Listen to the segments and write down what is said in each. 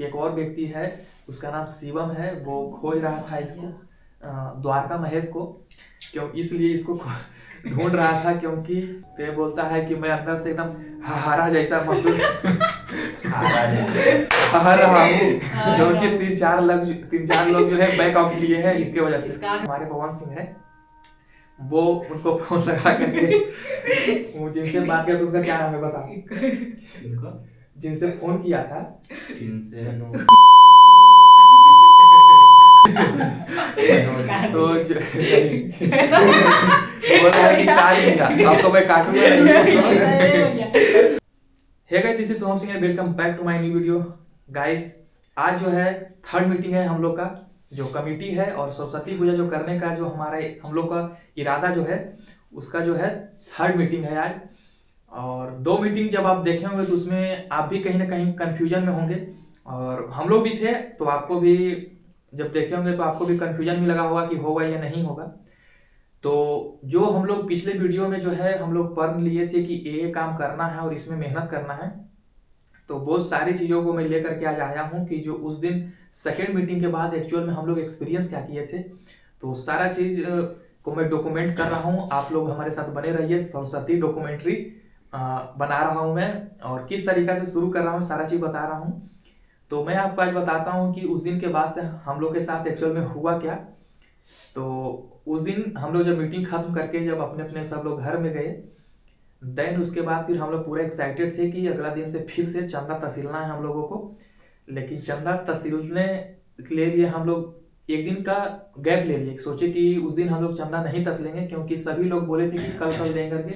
कि एक और व्यक्ति है, उसका नाम शिवम है, वो खोज रहा था इसको द्वारका महेश को, क्यों इसलिए इसको ढूंढ रहा था, क्योंकि तो ये बोलता है कि मैं अंदर से एकदम हारा जैसा महसूस हार रहा हूँ, क्योंकि तीन चार लोग जो है बैक आउट लिए हैं इसके वजह से। हमारे पवन सिंह है, वो उनको फोन लगा करके वो जिनसे बात किया, उनका क्या नाम है बता, जिनसे फोन किया था तो बोला है कि काट दिया, अब तो मैं काटूंगा नहीं। Hey guys, this is Soham Singh, welcome back to my new video. Guys, आज जो है थर्ड मीटिंग है हम लोग का, जो कमेटी है और सरस्वती पूजा जो करने का जो हम लोग का इरादा जो है, उसका जो है थर्ड मीटिंग है आज। और 2 मीटिंग जब आप देखे होंगे तो उसमें आप भी कहीं ना कहीं कंफ्यूजन में होंगे, और हम लोग भी थे, तो आपको भी जब देखे होंगे तो आपको भी कंफ्यूजन भी लगा होगा कि होगा या नहीं होगा। तो जो हम लोग पिछले वीडियो में जो है हम लोग पढ़ लिए थे कि ये काम करना है और इसमें मेहनत करना है, तो बहुत सारी चीज़ों को मैं लेकर के आज आया हूँ कि जो उस दिन सेकेंड मीटिंग के बाद एक्चुअल में हम लोग एक्सपीरियंस क्या किए थे, तो सारा चीज़ को मैं डॉक्यूमेंट कर रहा हूँ। आप लोग हमारे साथ बने रहिए, सरस्वती डॉक्यूमेंट्री बना रहा हूँ मैं, और किस तरीका से शुरू कर रहा हूँ सारा चीज़ बता रहा हूँ। तो मैं आपको आज बताता हूँ कि उस दिन के बाद से हम लोग के साथ एक्चुअल में हुआ क्या। तो उस दिन हम लोग जब मीटिंग खत्म करके जब अपने अपने सब लोग घर में गए, देन उसके बाद फिर हम लोग पूरे एक्साइटेड थे कि अगला दिन से फिर से चंदा तहसीलना है हम लोगों को। लेकिन चंदा तहसीलने के लिए हम लोग एक दिन का गैप ले लिए, सोचे कि उस दिन हम लोग चंदा नहीं तहसीलेंगे, क्योंकि सभी लोग बोले थे कि कल देंगे करके।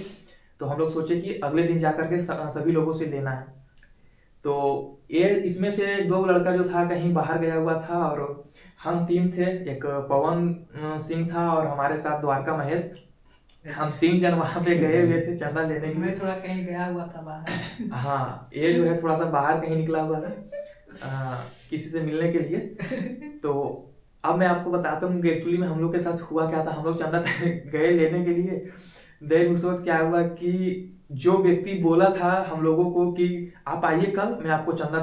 तो हम लोग सोचे कि अगले दिन जा करके सभी लोगों से लेना है। तो ये इसमें से 2 लड़का जो था कहीं बाहर गया हुआ था, और हम 3 थे, एक पवन सिंह था और हमारे साथ द्वारका महेश। हम 3 जन वहां पे गए हुए थे चंदा लेने के लिए। मैं थोड़ा कहीं गया हुआ था बाहर। हाँ, ये जो है थोड़ा सा बाहर कहीं निकला हुआ था किसी से मिलने के लिए। तो अब मैं आपको बताता हूँ कि एक्चुअली में हम लोग के साथ हुआ क्या था। हम लोग चंदा गए लेने के लिए, देन उस वक्त क्या हुआ कि जो व्यक्ति बोला था हम लोगों को कि आप आइए कल, मैं आपको चंदा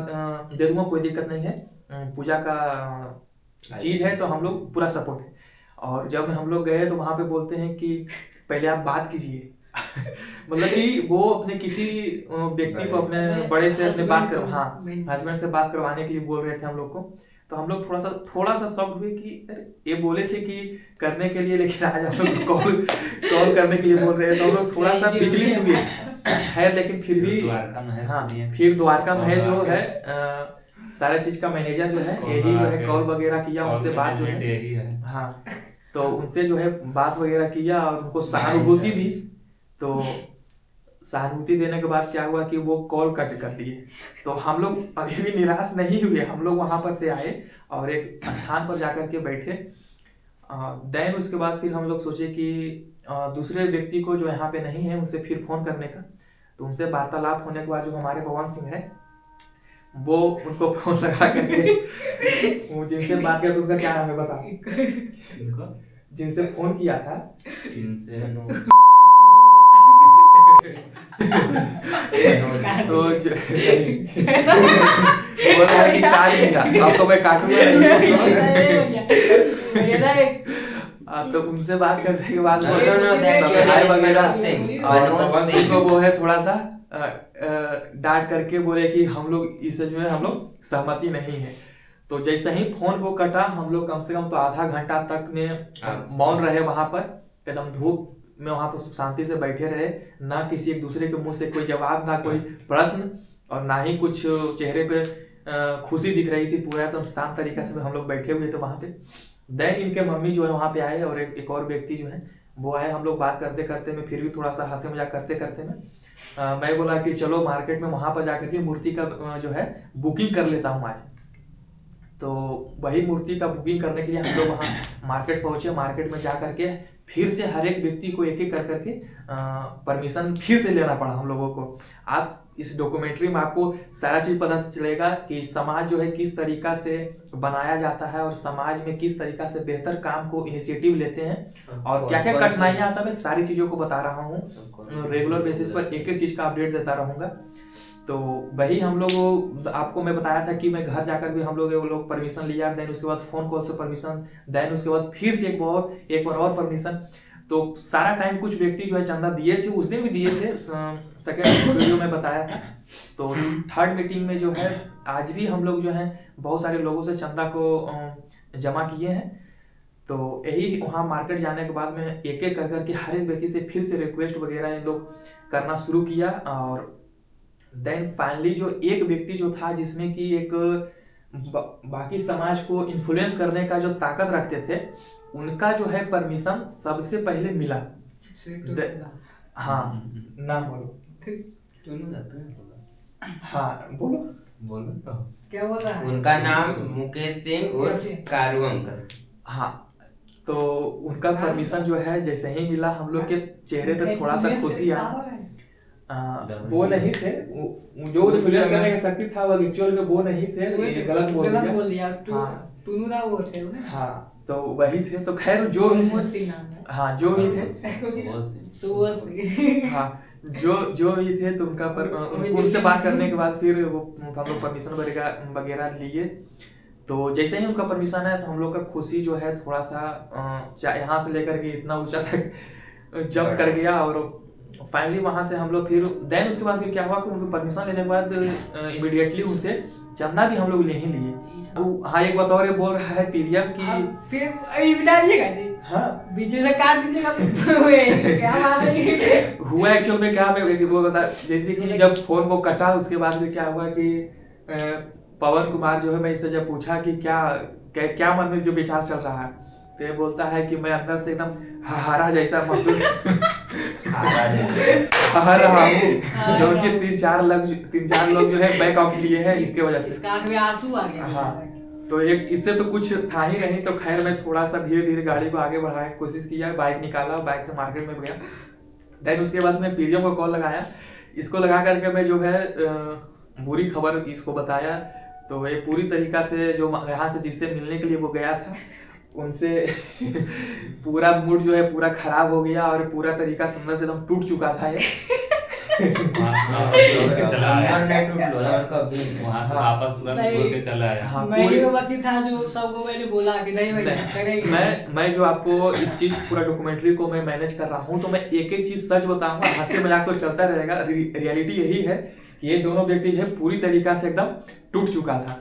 दे दूंगा, कोई दिक्कत नहीं है, पूजा का चीज है तो हम लोग पूरा सपोर्ट है। और जब हम लोग गए तो वहां पे बोलते हैं कि पहले आप बात कीजिए। मतलब कि वो अपने किसी व्यक्ति को अपने बड़े से अपने बात कर, हाँ, हस्बैंड से बात करवाने के लिए बोल रहे थे हम लोग को। तो हम लोग थोड़ा सा शॉक हुए कि अरे ये बोले थे कि करने के लिए, लेकिन आज हम लोग कॉल करने के लिए बोल रहे हैं। तो हम लोग थोड़ा सा विचलित हुए है, लेकिन फिर भी हाँ, फिर द्वारका महेश जो है सारा चीज का मैनेजर जो है, यही जो है कॉल वगैरह किया, उनसे बात जो है, हाँ, तो उनसे जो है बात वगैरह किया और उनको सहानुभूति दी। तो सहानुभूति देने के बाद क्या हुआ कि वो कॉल कट कर दिए। तो हम लोग अभी भी निराश नहीं हुए, हम लोग वहां पर से आए और एक स्थान पर जाकर के बैठे। देन उसके बाद फिर हम लोग सोचे कि दूसरे व्यक्ति को जो यहाँ पे नहीं है उसे फिर फोन करने का। तो उनसे वार्तालाप होने के बाद जो हमारे पवन सिंह है, वो उनको फोन लगा करके वो जिनसे बात किया, उनका क्या नाम है बता, जिनसे फोन किया था तो बोल रहा है कि काट दिया, अब तो मैं काटूंगा नहीं। तो उनसे बात करने के बाद वो है थोड़ा सा डांट करके बोले कि हम लोग इस चीज में हम लोग सहमति नहीं है। तो जैसे ही फोन वो कटा, हम लोग कम से कम तो आधा घंटा तक में मौन रहे वहां पर, एकदम धूप में वहां पर शांति से बैठे रहे, ना किसी एक दूसरे के मुंह से कोई जवाब, ना कोई प्रश्न, और ना ही कुछ चेहरे पे खुशी दिख रही थी। पूरा एकदम शांत तरीका से हम लोग बैठे हुए थे वहां पे। देन इनके मम्मी जो है वहां पे आए, और एक और व्यक्ति जो है वो आए। हम लोग बात करते करते में फिर भी थोड़ा सा हंसे मजाक करते करते में मैं बोला कि चलो मार्केट में वहां पर जाकर के मूर्ति का जो है बुकिंग कर लेता हूँ आज। तो वही मूर्ति का बुकिंग करने के लिए हम लोग वहाँ मार्केट पहुंचे। मार्केट में जा करके फिर से हर एक व्यक्ति को एक एक कर करके परमिशन फिर से लेना पड़ा हम लोगों को। आप इस डॉक्यूमेंट्री में आपको सारा चीज पता चलेगा कि समाज जो है किस तरीका से बनाया जाता है, और समाज में किस तरीका से बेहतर काम को इनिशिएटिव लेते हैं, और क्या क्या कठिनाइयां आता है, मैं सारी चीजों को बता रहा हूँ। रेगुलर बेसिस पर एक एक चीज का अपडेट देता रहूंगा। तो वही हम लोग आपको मैं बताया था कि मैं घर जाकर भी हम लोग परमिशन लिया, देन उसके बाद फ़ोन कॉल से परमिशन, देन उसके बाद फिर से एक बार और परमिशन। तो सारा टाइम कुछ व्यक्ति जो है चंदा दिए थे, उस दिन भी दिए थे, सेकेंड वीडियो में बताया था। तो थर्ड मीटिंग में जो है आज भी हम लोग जो है बहुत सारे लोगों से चंदा को जमा किए हैं। तो यही वहाँ मार्केट जाने के बाद में एक एक कर के हर एक व्यक्ति से फिर से रिक्वेस्ट वगैरह इन लोग करना शुरू किया। और देन फाइनली जो एक व्यक्ति जो था जिसमें कि एक बाकी समाज को इन्फ्लुएंस करने का जो ताकत रखते थे, उनका जो है परमिशन सबसे पहले मिला। हाँ नाम बोलो। हाँ बोलो बोलो तो। क्या बोल रहा है? उनका नाम मुकेश सिंह उर्फ कारू अंकल। हाँ, तो उनका परमिशन जो है जैसे ही मिला हम लोग के चेहरे पे थोड़ा सा खुशी आया। वो नहीं थे, जो इन्फ्लुएंस करने की शक्ति था वो एक्चुअल में वो नहीं थे, ये गलत बोल दिया। टुनुदा वो थे ना? हाँ तो वही थे। तो खैर जो भी थे, हाँ जो भी थे, हाँ जो भी थे, तो उनसे बात करने के बाद फिर वो हम लोग परमिशन वगैरह लिए। तो जैसे ही उनका परमिशन है तो हम लोग का खुशी जो है थोड़ा सा यहाँ से लेकर के इतना ऊंचा तक जंप कर गया। और फाइनली वहां से हम लोग फिर देन उसके बाद फिर क्या हुआ कि उनको परमिशन लेने के बाद इमीडिएटली उनसे चंदा भी हम लोग ले ही लिए। हाँ एक बात और ये बोल रहा है पीरियम की फिर डालिएगा जी। हाँ बीच में से काट दीजिएगा। क्या बात है? हुआ एक्चुअल में क्या, मैं वो बता, जैसे कि जब फोन वो कटा उसके बाद फिर क्या हुआ कि पवन कुमार जो है, मैं इससे जब पूछा कि क्या मन में जो विचार चल रहा है, तो ये बोलता है कि मैं अंदर से एकदम हारा जैसा महसूस हार रहा हूँ, जो उनके तीन चार लोग जो है बैक आउट लिए हैं इसके वजह से। इसका आंख में आंसू आ गया। हाँ तो एक इससे तो कुछ था ही नहीं। तो खैर मैं थोड़ा सा धीरे धीरे गाड़ी को आगे बढ़ाने की कोशिश किया, बाइक निकाला, बाइक से मार्केट में गया। देन उसके बाद मैं पीरियम को कॉल लगाया, इसको लगा करके मैं जो है बुरी खबर इसको बताया। तो ये पूरी तरीका से जो यहाँ से जिससे मिलने के लिए वो गया था उनसे पूरा मूड जो है पूरा खराब हो गया और पूरा तरीका से अंदर से एकदम टूट चुका था ये। वहाँ से वापस तुरंत बोल के चला आया। हाँ, मैं ही वो व्यक्ति था जो सबको मैंने बोला कि नहीं भाई मैं जो आपको इस चीज पूरा डॉक्यूमेंट्री को मैं मैनेज कर रहा हूँ, तो मैं एक एक चीज सच बताऊंगा, हंसी मजाक तो चलता रहेगा। रियलिटी यही है कि ये दोनों व्यक्ति जो है पूरी तरीका से एकदम टूट चुका था।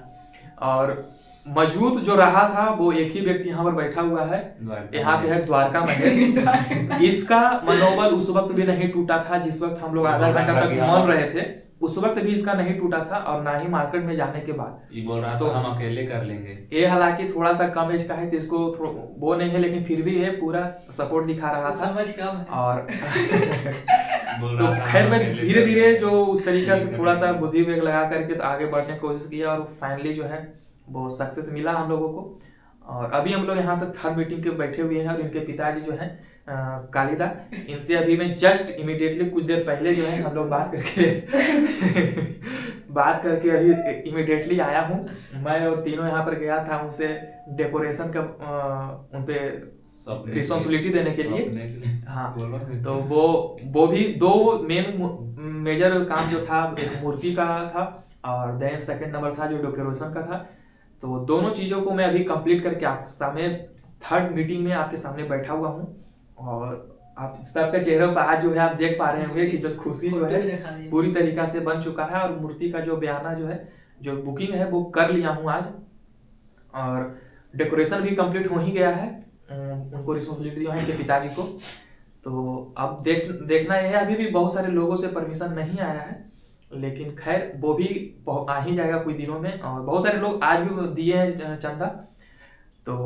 और मजबूत जो रहा था वो एक ही व्यक्ति यहाँ पर बैठा हुआ है, यहाँ पे है द्वारका महेश। इसका मनोबल उस वक्त भी नहीं टूटा था जिस वक्त हम लोग आधा घंटा तक मौन रहे थे, उस वक्त भी इसका नहीं टूटा था, और ना ही मार्केट में जाने के बाद। ये बोल रहा तो हम अकेले कर लेंगे। ये हालांकि थोड़ा सा कम एज का है तो इसको वो नहीं है, लेकिन फिर भी ये पूरा सपोर्ट दिखा रहा था। समझ कम है। और तो खैर मैं धीरे धीरे जो उस तरीका से थोड़ा सा बुद्धि वेग लगा करके तो आगे बढ़ने की कोशिश किया, और फाइनली जो है वो सक्सेस मिला हम लोगों को। और अभी हम लोग यहाँ पे थर्ड मीटिंग के बैठे हुए हैं, और इनके पिताजी जो हैं कालिदा, इनसे अभी मैं जस्ट इमीडिएटली कुछ देर पहले जो है हम लोग बात करके अभी इमीडिएटली आया हूँ। मैं और तीनों यहाँ पर गया था उनसे डेकोरेशन का उनपे रिस्पॉन्सिबिलिटी देने के लिए। हाँ तो वो भी दो मेजर काम जो था, एक मूर्ति का था और देन सेकंड नंबर था जो डेकोरेशन का था। तो दोनों चीज़ों को मैं अभी कंप्लीट करके आपके सामने थर्ड मीटिंग में आपके सामने बैठा हुआ हूँ। और आप सबके चेहरे पर आज जो है आप देख पा रहे होंगे कि जो खुशी जो है पूरी तरीका से बन चुका है, और मूर्ति का जो बयाना जो है, जो बुकिंग है वो कर लिया हूँ आज, और डेकोरेशन भी कंप्लीट हो ही गया है। उनको रिस्पॉन्सिबिलिटी है इनके पिताजी को। तो अब देखना यह है, अभी भी बहुत सारे लोगों से परमिशन नहीं आया है, लेकिन खैर वो भी आ ही जाएगा कुछ दिनों में। और बहुत सारे लोग आज भी दिए हैं चंदा। तो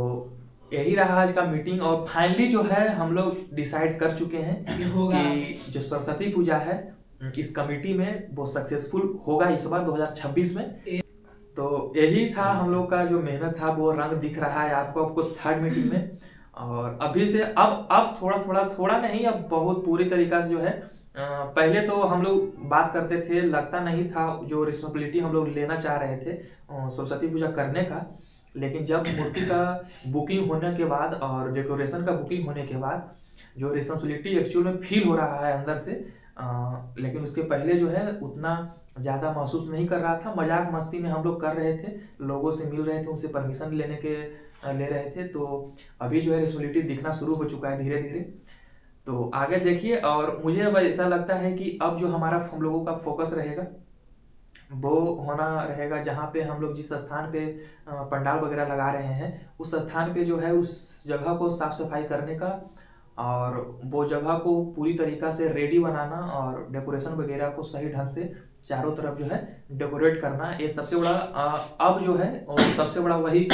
यही रहा आज का मीटिंग, और फाइनली जो है हम लोग डिसाइड कर चुके हैं कि जो सरस्वती पूजा है इस कमेटी में वो सक्सेसफुल होगा इस बार 2026 में। तो यही था हम लोग का जो मेहनत था, वो रंग दिख रहा है आपको थर्ड मीटिंग में। और अभी से अब थोड़ा नहीं, अब बहुत पूरी तरीका से जो है, पहले तो हम लोग बात करते थे, लगता नहीं था जो रिस्पॉन्सिबिलिटी हम लोग लेना चाह रहे थे सरस्वती पूजा करने का, लेकिन जब मूर्ति का बुकिंग होने के बाद और डेकोरेशन का बुकिंग होने के बाद जो रिस्पॉन्सिबिलिटी एक्चुअल में फील हो रहा है अंदर से, लेकिन उसके पहले जो है उतना ज़्यादा महसूस नहीं कर रहा था। मजाक मस्ती में हम लोग कर रहे थे, लोगों से मिल रहे थे, उनसे परमिशन ले रहे थे। तो अभी जो है रिस्पॉन्सिबिलिटी दिखना शुरू हो चुका है धीरे धीरे। तो आगे देखिए, और मुझे अब ऐसा लगता है कि अब जो हमारा हम लोगों का फोकस रहेगा वो होना रहेगा जहाँ पे हम लोग जिस स्थान पे पंडाल वगैरह लगा रहे हैं, उस स्थान पे जो है उस जगह को साफ सफाई करने का, और वो जगह को पूरी तरीक़ा से रेडी बनाना और डेकोरेशन वगैरह को सही ढंग से चारों तरफ जो है डेकोरेट करना। ये सबसे बड़ा अब जो है और सबसे बड़ा वही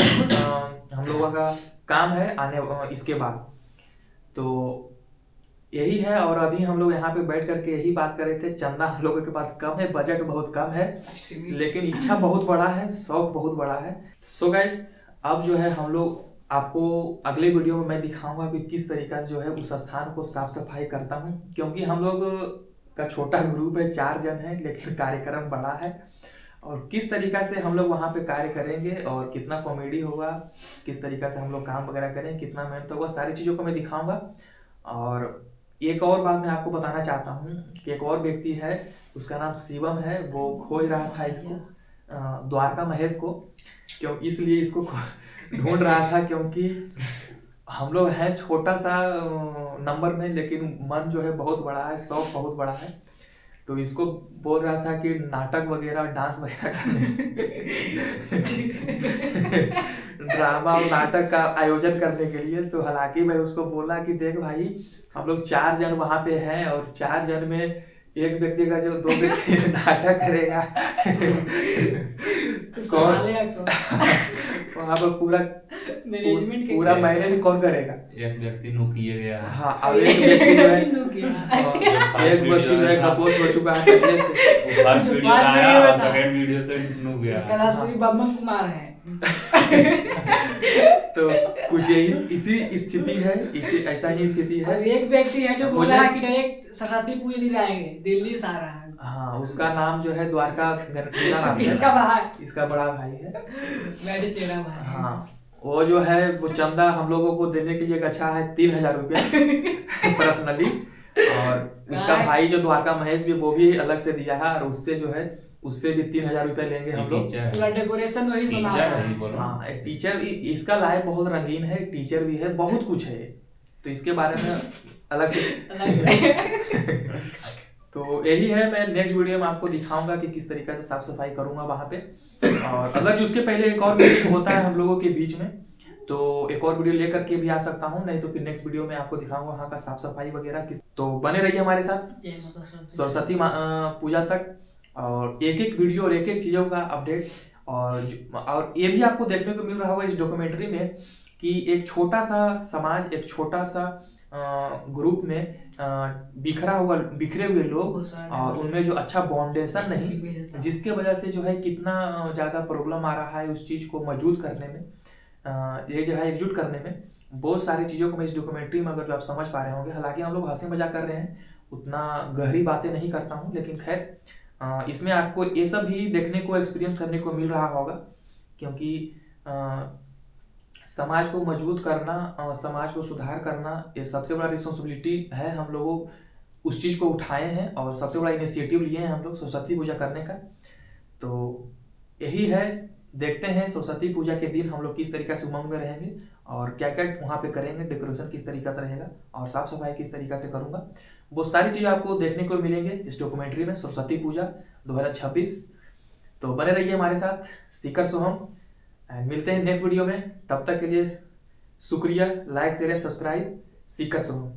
हम लोगों का काम है आने इसके बाद। तो यही है, और अभी हम लोग यहाँ पे बैठ करके यही बात कर रहे थे। चंदा हम लोगों के पास कम है, बजट बहुत कम है, लेकिन इच्छा बहुत बड़ा है, शौक बहुत बड़ा है। सो गाइस, अब जो है हम लोग आपको अगले वीडियो में मैं दिखाऊंगा कि किस तरीका से जो है उस स्थान को साफ सफाई करता हूँ, क्योंकि हम लोग का छोटा ग्रुप है, 4 जन है, लेकिन कार्यक्रम बड़ा है। और किस तरीका से हम लोग वहाँ पे कार्य करेंगे और कितना कॉमेडी होगा, किस तरीका से हम लोग काम वगैरह करें, कितना मेहनत होगा, सारी चीज़ों को मैं दिखाऊंगा। और एक और बात मैं आपको बताना चाहता हूँ कि एक और व्यक्ति है, उसका नाम शिवम है, वो खोज रहा था इसको, द्वारका महेश को, क्यों इसलिए इसको ढूंढ रहा था, क्योंकि हम लोग हैं छोटा सा नंबर में, लेकिन मन जो है बहुत बड़ा है, शौक बहुत बड़ा है। तो इसको बोल रहा था कि नाटक वगैरह, डांस वगैरह ड्रामा और नाटक का आयोजन करने के लिए। तो हालांकि मैं उसको बोला कि देख भाई, हम लोग 4 जन वहाँ पे हैं, और 4 जन में एक व्यक्ति का जो 2 व्यक्ति नाटक करेगा वहाँ पर पूरा मैनेज कौन करेगा? एक व्यक्ति नुकिए गया। हाँ, अब एक व्यक्ति जो है कपोत हो चुका है पहले से। फर्स्ट वीडियो आया और सेकंड वीडियो से नुक गया। उसका नाम श्री बम्बन कुमार है। तो कुछ यही इसी स्थिति है, इसी ऐसा ही स्थिति है। अब एक व्यक्ति है जो बोला है कि डायरेक्ट सरस्वती पूजा दिलाएंगे, दिल्ली से आ रहा है। हाँ, उसका नाम जो है द्वारका इसका बड़ा भाई है, भाई। हाँ, वो जो है वो चंदा हम लोगों को देने के लिए गछा है 3000 रुपया पर्सनली, और उसका भाई जो द्वारका महेश भी, वो भी अलग से दिया है, और उससे जो है उससे भी 3000 रुपया लेंगे हम लोग। पूरा डेकोरेशन वही हाँ, एक टीचर, इसका लाइफ बहुत रंगीन है, टीचर भी है, बहुत कुछ है, तो इसके बारे में अलग से तो यही है, मैं नेक्स्ट वीडियो में आपको दिखाऊंगा कि किस तरीके से साफ सफाई करूंगा वहाँ पे। और अगर जो उसके पहले एक और मीटिंग होता है हम लोगों के बीच में, तो एक और वीडियो लेकर के भी आ सकता हूँ, नहीं तो फिर नेक्स्ट वीडियो में आपको दिखाऊंगा वहाँ का साफ सफाई वगैरह किस। तो बने रहिए हमारे साथ सरस्वती पूजा तक, और एक एक वीडियो और एक एक चीज़ों का अपडेट। और ये भी आपको देखने को मिल रहा होगा इस डॉक्यूमेंट्री में कि एक छोटा सा समाज, एक छोटा सा ग्रुप में बिखरे हुए लोग, और उनमें जो अच्छा बाउंडेशन नहीं, जिसके वजह से जो है कितना ज़्यादा प्रॉब्लम आ रहा है उस चीज़ को मौजूद करने में, ये जो है एकजुट करने में। बहुत सारी चीज़ों को मैं इस डॉक्यूमेंट्री में, अगर जो आप समझ पा रहे होंगे, हालांकि हम लोग हंसी मजाक कर रहे हैं, उतना गहरी बातें नहीं करता हूँ, लेकिन खैर इसमें आपको ये सब भी देखने को, एक्सपीरियंस करने को मिल रहा होगा, क्योंकि समाज को मजबूत करना, समाज को सुधार करना, ये सबसे बड़ा रिस्पॉन्सिबिलिटी है। हम लोगों उस चीज़ को उठाए हैं और सबसे बड़ा इनिशिएटिव लिए हैं हम लोग सरस्वती पूजा करने का। तो यही है, देखते हैं सरस्वती पूजा के दिन हम लोग किस तरीके से उमंग में रहेंगे और क्या क्या वहाँ पे करेंगे, डेकोरेशन किस तरीके से रहेगा और साफ सफाई किस तरीके से करूँगा। वो सारी चीज़ें आपको देखने को मिलेंगे इस डॉक्यूमेंट्री में, सरस्वती पूजा 2026। तो बने रहिए हमारे साथ, सीकर सोहम, एंड मिलते हैं नेक्स्ट वीडियो में। तब तक के लिए शुक्रिया, लाइक शेयर सब्सक्राइब, सीकर सोहम।